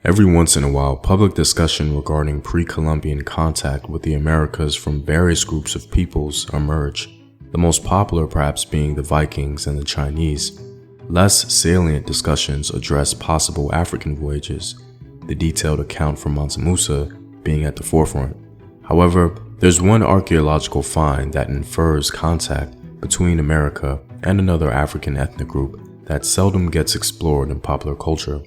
Every once in a while, public discussion regarding pre-Columbian contact with the Americas from various groups of peoples emerge, the most popular perhaps being the Vikings and the Chinese. Less salient discussions address possible African voyages, the detailed account from Mansa Musa being at the forefront. However, there's one archaeological find that infers contact between America and another African ethnic group that seldom gets explored in popular culture.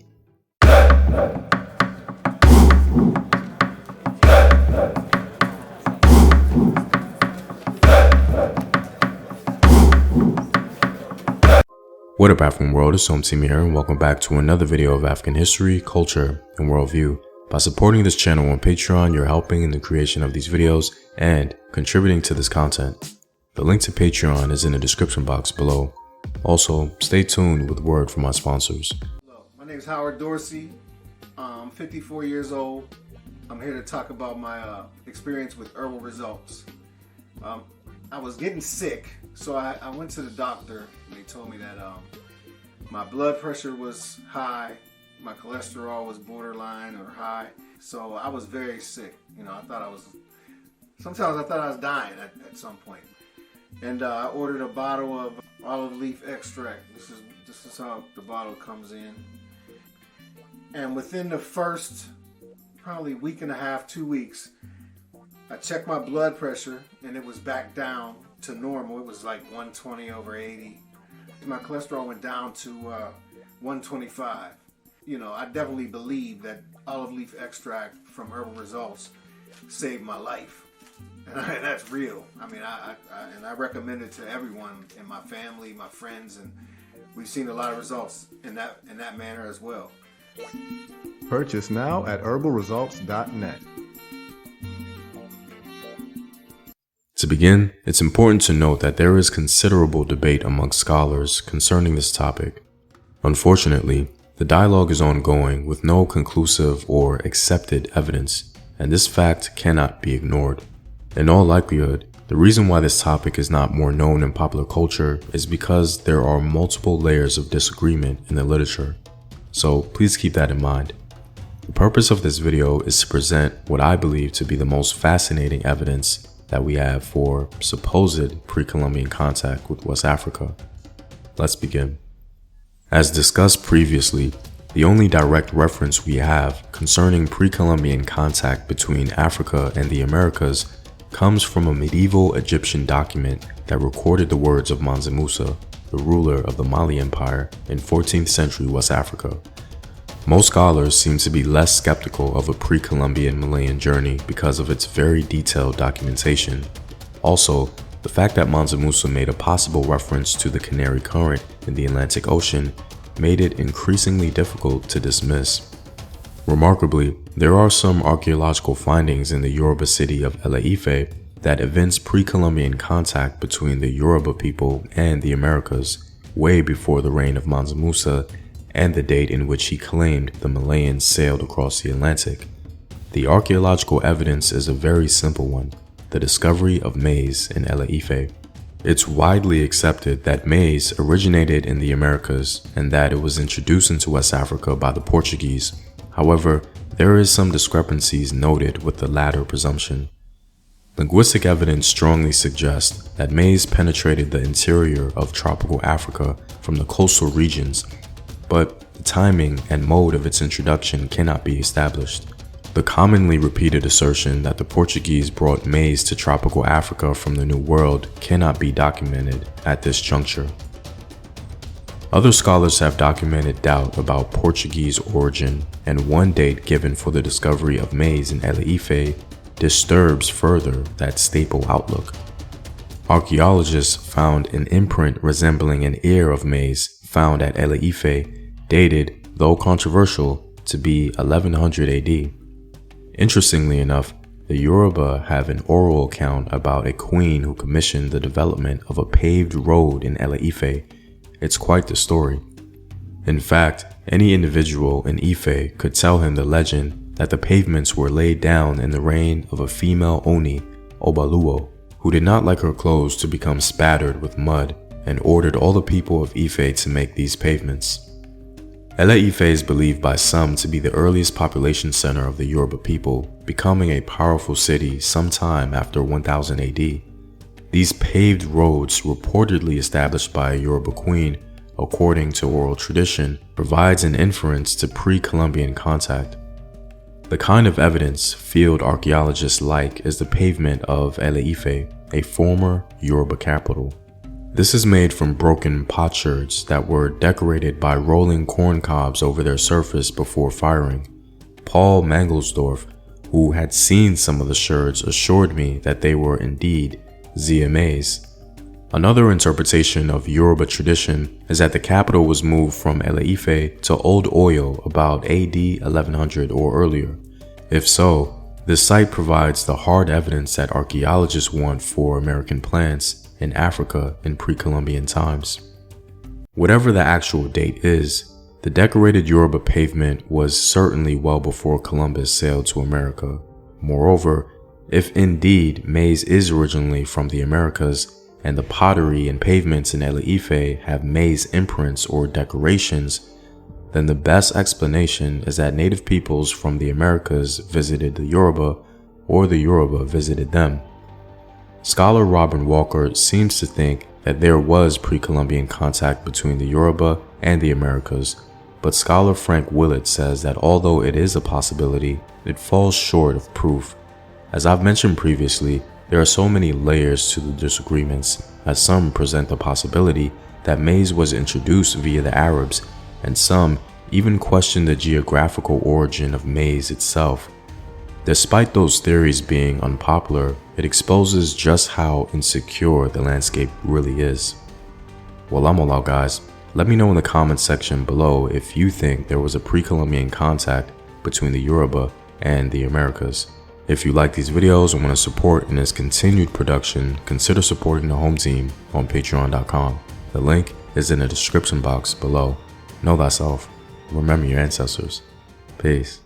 What up, African world? It's Home Team here, and welcome back to another video of African history, culture, and worldview. By supporting this channel on Patreon, you're helping in the creation of these videos and contributing to this content. The link to Patreon is in the description box below. Also, stay tuned with word from my sponsors. Hello, my name is Howard Dorsey. I'm 54 years old. I'm here to talk about my experience with herbal results. I was getting sick, so I went to the doctor, and they told me that my blood pressure was high, my cholesterol was borderline or high, so I was very sick. You know, sometimes I thought I was dying at some point. And I ordered a bottle of olive leaf extract. This is how the bottle comes in. And within the first probably week and a half, 2 weeks, I checked my blood pressure and it was back down to normal. It was like 120/80. My cholesterol went down to 125. You know, I definitely believe that olive leaf extract from Herbal Results saved my life. And that's real. I mean, I recommend it to everyone in my family, my friends, and we've seen a lot of results in that manner as well. Purchase now at herbalresults.net. To begin, it's important to note that there is considerable debate amongst scholars concerning this topic. Unfortunately, the dialogue is ongoing with no conclusive or accepted evidence, and this fact cannot be ignored. In all likelihood, the reason why this topic is not more known in popular culture is because there are multiple layers of disagreement in the literature. So please keep that in mind. The purpose of this video is to present what I believe to be the most fascinating evidence that we have for supposed pre-Columbian contact with West Africa. Let's begin. As discussed previously, the only direct reference we have concerning pre-Columbian contact between Africa and the Americas comes from a medieval Egyptian document that recorded the words of Mansa Musa, the ruler of the Mali Empire in 14th century West Africa. Most scholars seem to be less skeptical of a pre-Columbian Malayan journey because of its very detailed documentation. Also, the fact that Mansa Musa made a possible reference to the Canary Current in the Atlantic Ocean made it increasingly difficult to dismiss. Remarkably, there are some archaeological findings in the Yoruba city of Ele-Ife that evince pre-Columbian contact between the Yoruba people and the Americas way before the reign of Mansa Musa and the date in which he claimed the Malayans sailed across the Atlantic. The archaeological evidence is a very simple one: the discovery of maize in Ele-Ife. It's widely accepted that maize originated in the Americas and that it was introduced into West Africa by the Portuguese. However, there is some discrepancies noted with the latter presumption. Linguistic evidence strongly suggests that maize penetrated the interior of tropical Africa from the coastal regions, but the timing and mode of its introduction cannot be established. The commonly repeated assertion that the Portuguese brought maize to tropical Africa from the New World cannot be documented at this juncture. Other scholars have documented doubt about Portuguese origin, and one date given for the discovery of maize in Ele-Ife disturbs further that staple outlook. Archaeologists found an imprint resembling an ear of maize found at Ele-Ife, dated, though controversial, to be 1100 AD. Interestingly enough, the Yoruba have an oral account about a queen who commissioned the development of a paved road in Ele-Ife. It's quite the story. In fact, any individual in Ife could tell him the legend that the pavements were laid down in the reign of a female Oni, Obaluo, who did not like her clothes to become spattered with mud and ordered all the people of Ife to make these pavements. Ele-Ife is believed by some to be the earliest population center of the Yoruba people, becoming a powerful city sometime after 1000 AD. These paved roads, reportedly established by a Yoruba queen, according to oral tradition, provides an inference to pre-Columbian contact. The kind of evidence field archaeologists like is the pavement of Ele-Ife, a former Yoruba capital. This is made from broken potsherds that were decorated by rolling corn cobs over their surface before firing. Paul Mangelsdorf, who had seen some of the sherds, assured me that they were indeed ZMAs. Another interpretation of Yoruba tradition is that the capital was moved from Ele-Ife to Old Oyo about AD 1100 or earlier. If so, this site provides the hard evidence that archaeologists want for American plants in Africa in pre-Columbian times. Whatever the actual date is, the decorated Yoruba pavement was certainly well before Columbus sailed to America. Moreover, if indeed maize is originally from the Americas, and the pottery and pavements in Ele-Ife have maize imprints or decorations, then the best explanation is that native peoples from the Americas visited the Yoruba, or the Yoruba visited them. Scholar Robin Walker seems to think that there was pre-Columbian contact between the Yoruba and the Americas, but scholar Frank Willett says that although it is a possibility, it falls short of proof. As I've mentioned previously, there are so many layers to the disagreements, as some present the possibility that maize was introduced via the Arabs, and some even question the geographical origin of maize itself. Despite those theories being unpopular, it exposes just how insecure the landscape really is. Well, I'm all out, guys. Let me know in the comments section below if you think there was a pre-Columbian contact between the Yoruba and the Americas. If you like these videos and want to support in its continued production, consider supporting the home team on patreon.com. The link is in the description box below. Know thyself. Remember your ancestors. Peace.